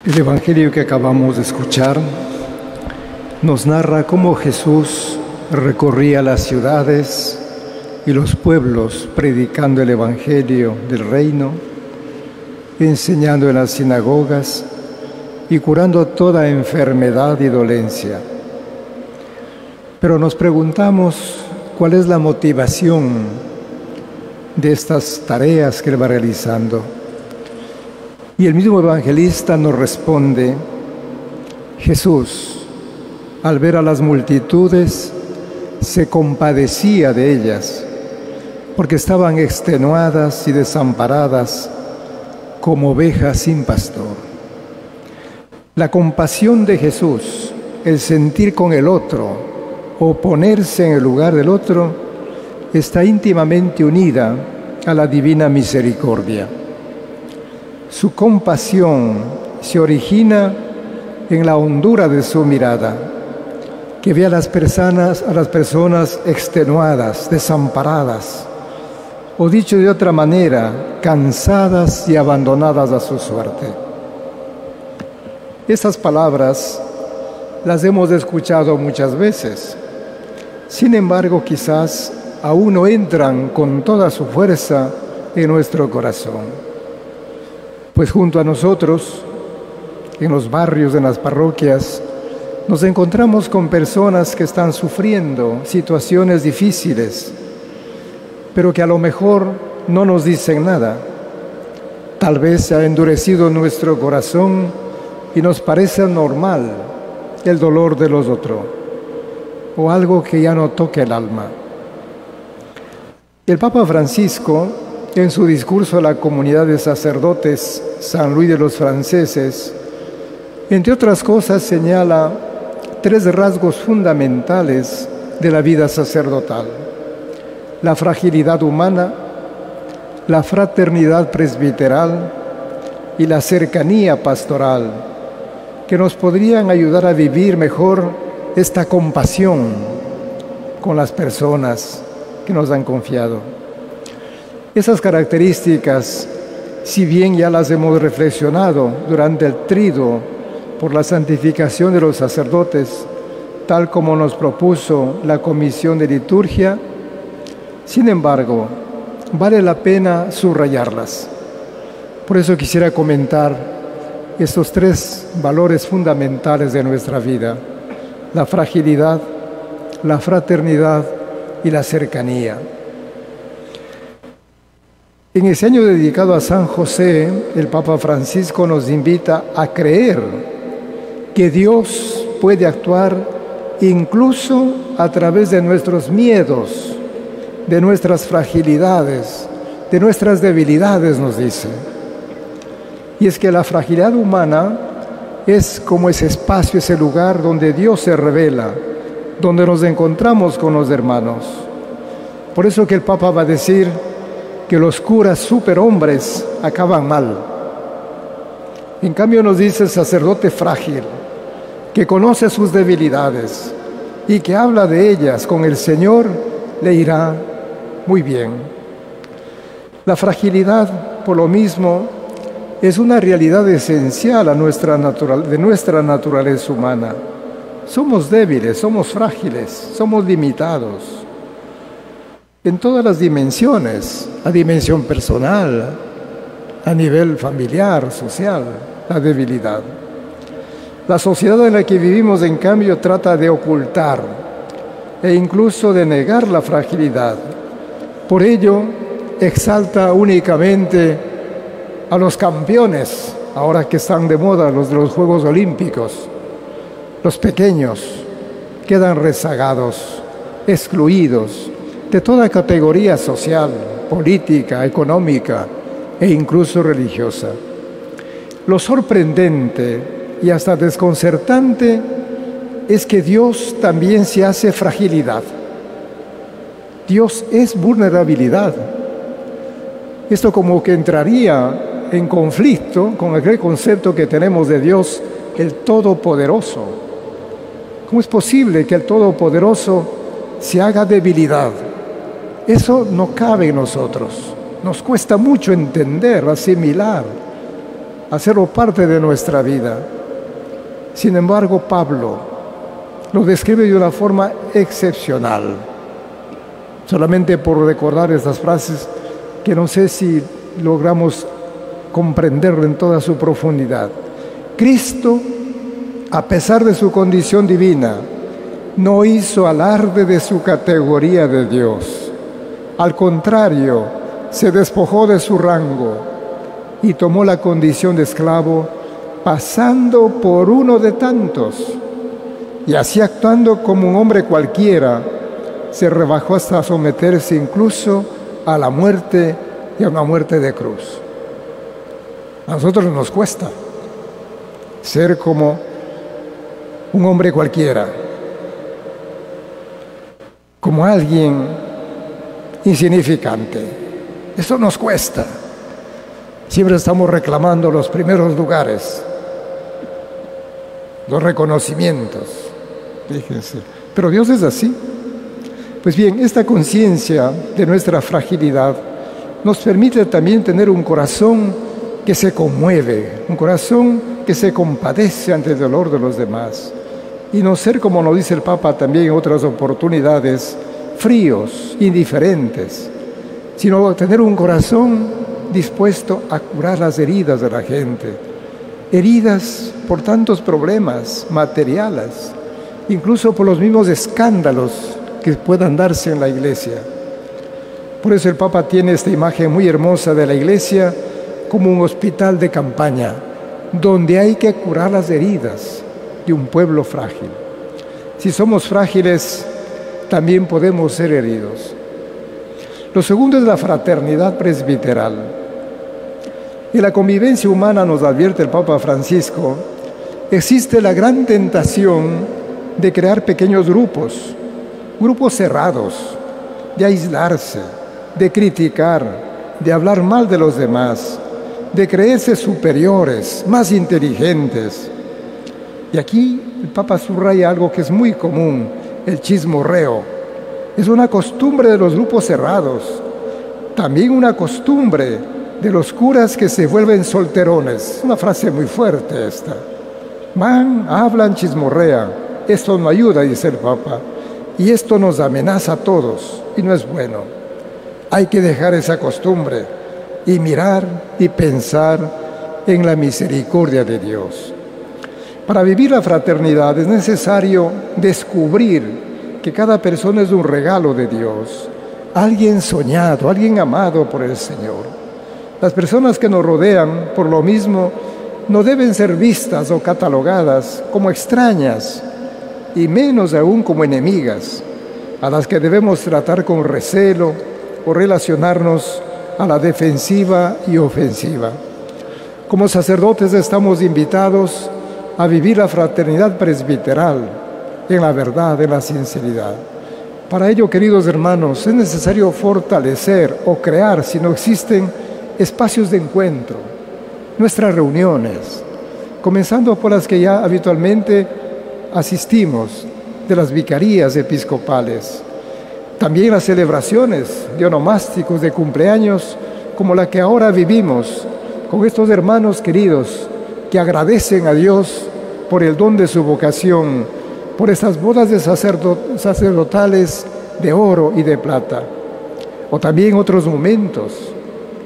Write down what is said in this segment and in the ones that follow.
El Evangelio que acabamos de escuchar nos narra cómo Jesús recorría las ciudades y los pueblos predicando el Evangelio del reino, enseñando en las sinagogas y curando toda enfermedad y dolencia. Pero nos preguntamos cuál es la motivación de estas tareas que él va realizando. Y el mismo evangelista nos responde: Jesús, al ver a las multitudes, se compadecía de ellas, porque estaban extenuadas y desamparadas como ovejas sin pastor. La compasión de Jesús, el sentir con el otro o ponerse en el lugar del otro, está íntimamente unida a la divina misericordia. Su compasión se origina en la hondura de su mirada, que ve a las personas extenuadas, desamparadas, o dicho de otra manera, cansadas y abandonadas a su suerte. Estas palabras las hemos escuchado muchas veces. Sin embargo, quizás aún no entran con toda su fuerza en nuestro corazón. Pues junto a nosotros, en los barrios, en las parroquias, nos encontramos con personas que están sufriendo situaciones difíciles, pero que a lo mejor no nos dicen nada. Tal vez se ha endurecido nuestro corazón y nos parece normal el dolor de los otros, o algo que ya no toque el alma. El Papa Francisco, en su discurso a la comunidad de sacerdotes San Luis de los Franceses, entre otras cosas señala 3 rasgos fundamentales de la vida sacerdotal: la fragilidad humana, la fraternidad presbiteral y la cercanía pastoral, que nos podrían ayudar a vivir mejor esta compasión con las personas que nos han confiado. Esas características, si bien ya las hemos reflexionado durante el triduo por la santificación de los sacerdotes, tal como nos propuso la Comisión de Liturgia, sin embargo, vale la pena subrayarlas. Por eso quisiera comentar estos 3 valores fundamentales de nuestra vida: la fragilidad, la fraternidad y la cercanía. En ese año dedicado a San José, el Papa Francisco nos invita a creer que Dios puede actuar incluso a través de nuestros miedos, de nuestras fragilidades, de nuestras debilidades, nos dice. Y es que la fragilidad humana es como ese espacio, ese lugar donde Dios se revela, donde nos encontramos con los hermanos. Por eso que el Papa va a decir que los curas superhombres acaban mal. En cambio nos dice el sacerdote frágil, que conoce sus debilidades y que habla de ellas con el Señor, le irá muy bien. La fragilidad, por lo mismo, es una realidad esencial de nuestra naturaleza humana. Somos débiles, somos frágiles, somos limitados en todas las dimensiones: la dimensión personal, a nivel familiar, social, la debilidad. La sociedad en la que vivimos, en cambio, trata de ocultar e incluso de negar la fragilidad. Por ello, exalta únicamente a los campeones, ahora que están de moda los de los Juegos Olímpicos. Los pequeños quedan rezagados, excluidos de toda categoría social, política, económica e incluso religiosa. Lo sorprendente y hasta desconcertante es que Dios también se hace fragilidad. Dios es vulnerabilidad. Esto como que entraría en conflicto con aquel concepto que tenemos de Dios, el Todopoderoso. ¿Cómo es posible que el Todopoderoso se haga debilidad? Eso no cabe en nosotros. Nos cuesta mucho entender, asimilar. hacerlo parte de nuestra vida. Sin embargo, Pablo lo describe de una forma excepcional. Solamente por recordar estas frases, que no sé si logramos comprenderlo en toda su profundidad. Cristo, a pesar de su condición divina, no hizo alarde de su categoría de Dios. Al contrario, se despojó de su rango y tomó la condición de esclavo, pasando por uno de tantos. Y así, actuando como un hombre cualquiera, se rebajó hasta someterse incluso a la muerte y a una muerte de cruz. A nosotros nos cuesta ser como un hombre cualquiera, como alguien insignificante. Eso nos cuesta. Siempre estamos reclamando los primeros lugares, los reconocimientos. Fíjense. Pero Dios es así. Pues bien, esta conciencia de nuestra fragilidad nos permite también tener un corazón que se conmueve, un corazón que se compadece ante el dolor de los demás, y no ser, como nos dice el Papa también en otras oportunidades, fríos, indiferentes, sino tener un corazón dispuesto a curar las heridas de la gente, heridas por tantos problemas materiales, incluso por los mismos escándalos que puedan darse en la iglesia. Por eso el Papa tiene esta imagen muy hermosa de la iglesia como un hospital de campaña, donde hay que curar las heridas de un pueblo frágil. Si somos frágiles, también podemos ser heridos. Lo segundo es la fraternidad presbiteral. En la convivencia humana, nos advierte el Papa Francisco, existe la gran tentación de crear pequeños grupos cerrados, de aislarse, de criticar, de hablar mal de los demás, de creerse superiores, más inteligentes. Y aquí el Papa subraya algo que es muy común, el chismorreo. Es una costumbre de los grupos cerrados, también una costumbre de los curas que se vuelven solterones. Una frase muy fuerte esta. Hablan, chismorrean. Esto no ayuda, dice el Papa. Y esto nos amenaza a todos y no es bueno. Hay que dejar esa costumbre y mirar y pensar en la misericordia de Dios. Para vivir la fraternidad es necesario descubrir que cada persona es un regalo de Dios, alguien soñado, alguien amado por el Señor. Las personas que nos rodean, por lo mismo, no deben ser vistas o catalogadas como extrañas, y menos aún como enemigas, a las que debemos tratar con recelo o relacionarnos a la defensiva y ofensiva. Como sacerdotes estamos invitados a vivir la fraternidad presbiteral en la verdad, en la sinceridad. Para ello, queridos hermanos, es necesario fortalecer o crear, si no existen, espacios de encuentro, nuestras reuniones, comenzando por las que ya habitualmente asistimos, de las vicarías episcopales. También las celebraciones de onomásticos, de cumpleaños, como la que ahora vivimos, con estos hermanos queridos que agradecen a Dios por el don de su vocación, por estas bodas de sacerdotales de oro y de plata. O también otros momentos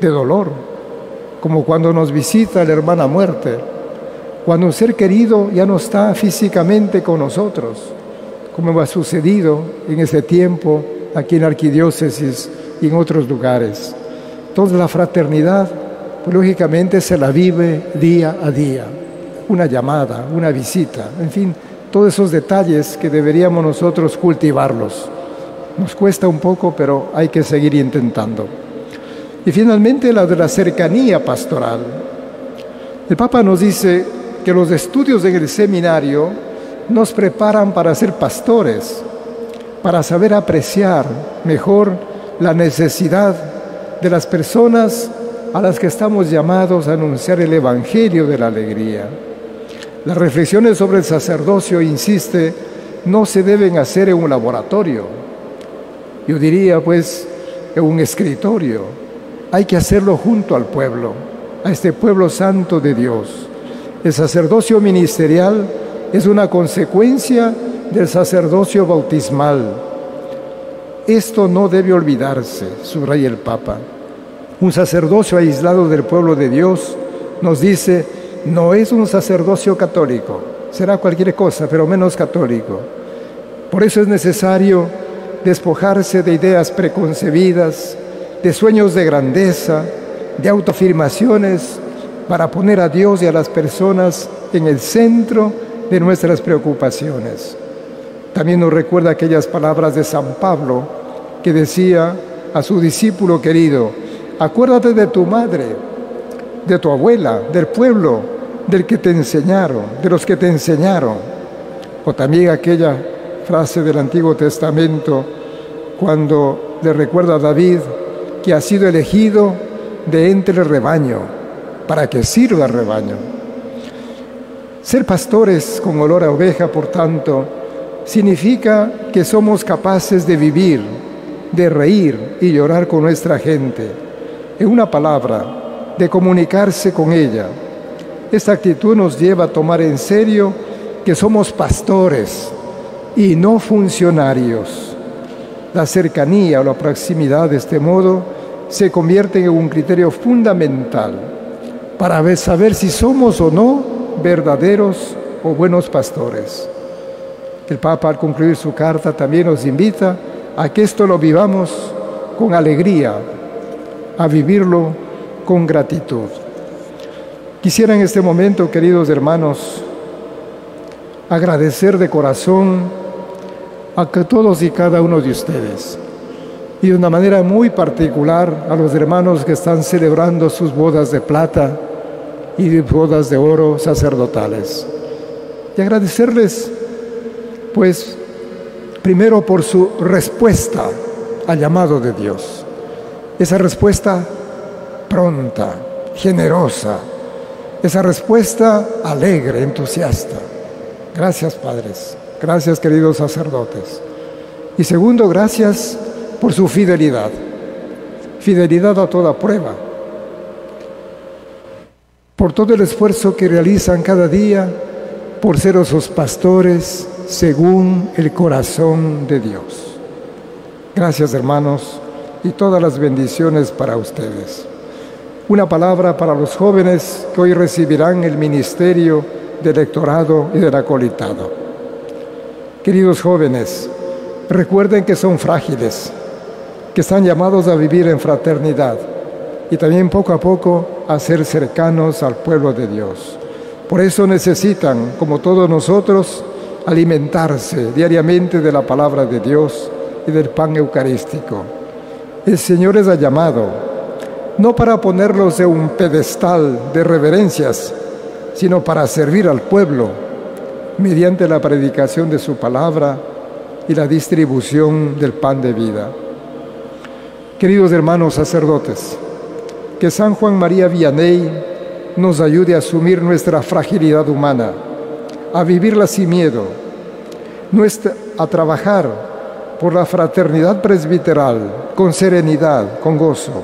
de dolor, como cuando nos visita la hermana muerte, cuando un ser querido ya no está físicamente con nosotros, como ha sucedido en ese tiempo aquí en la arquidiócesis y en otros lugares. Entonces la fraternidad, pues, lógicamente se la vive día a día, una llamada, una visita, en fin, todos esos detalles que deberíamos nosotros cultivarlos. Nos cuesta un poco, pero hay que seguir intentando. Y finalmente la de la cercanía pastoral. El Papa nos dice que los estudios en el seminario nos preparan para ser pastores, para saber apreciar mejor la necesidad de las personas a las que estamos llamados a anunciar el Evangelio de la alegría. Las reflexiones sobre el sacerdocio, insiste, no se deben hacer en un laboratorio. Yo diría, pues, en un escritorio. Hay que hacerlo junto al pueblo, a este pueblo santo de Dios. El sacerdocio ministerial es una consecuencia del sacerdocio bautismal. Esto no debe olvidarse, subraya el Papa. Un sacerdocio aislado del pueblo de Dios, nos dice, no es un sacerdocio católico. Será cualquier cosa, pero menos católico. Por eso es necesario despojarse de ideas preconcebidas, de sueños de grandeza, de autoafirmaciones, para poner a Dios y a las personas en el centro de nuestras preocupaciones. También nos recuerda aquellas palabras de San Pablo que decía a su discípulo querido, acuérdate de tu madre, de tu abuela, del pueblo, del que te enseñaron, de los que te enseñaron. O también aquella frase del Antiguo Testamento cuando le recuerda a David que ha sido elegido de entre el rebaño para que sirva al rebaño. Ser pastores con olor a oveja, por tanto, significa que somos capaces de vivir, de reír y llorar con nuestra gente. En una palabra, de comunicarse con ella. Esta actitud nos lleva a tomar en serio que somos pastores y no funcionarios. La cercanía o la proximidad de este modo se convierte en un criterio fundamental para saber si somos o no verdaderos o buenos pastores. El Papa, al concluir su carta, también nos invita a que esto lo vivamos con alegría, a vivirlo con gratitud. Quisiera en este momento, queridos hermanos, agradecer de corazón a todos y cada uno de ustedes, y de una manera muy particular a los hermanos que están celebrando sus bodas de plata y bodas de oro sacerdotales. Y agradecerles, pues, primero por su respuesta al llamado de Dios. Esa respuesta pronta, generosa, esa respuesta alegre, entusiasta. Gracias, padres. Gracias, queridos sacerdotes. Y segundo, gracias por su fidelidad. Fidelidad a toda prueba. Por todo el esfuerzo que realizan cada día por ser esos pastores según el corazón de Dios. Gracias, hermanos, y todas las bendiciones para ustedes. Una palabra para los jóvenes que hoy recibirán el ministerio del lectorado y del acolitado. Queridos jóvenes, recuerden que son frágiles, que están llamados a vivir en fraternidad y también poco a poco a ser cercanos al pueblo de Dios. Por eso necesitan, como todos nosotros, alimentarse diariamente de la palabra de Dios y del pan eucarístico. El Señor les ha llamado, no para ponerlos en un pedestal de reverencias, sino para servir al pueblo mediante la predicación de su palabra y la distribución del pan de vida. Queridos hermanos sacerdotes, que San Juan María Vianney nos ayude a asumir nuestra fragilidad humana, a vivirla sin miedo, a trabajar por la fraternidad presbiteral con serenidad, con gozo,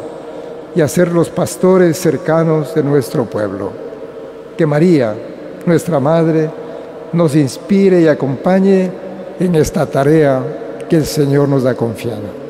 y a ser los pastores cercanos de nuestro pueblo. Que María, nuestra Madre, nos inspire y acompañe en esta tarea que el Señor nos ha confiado.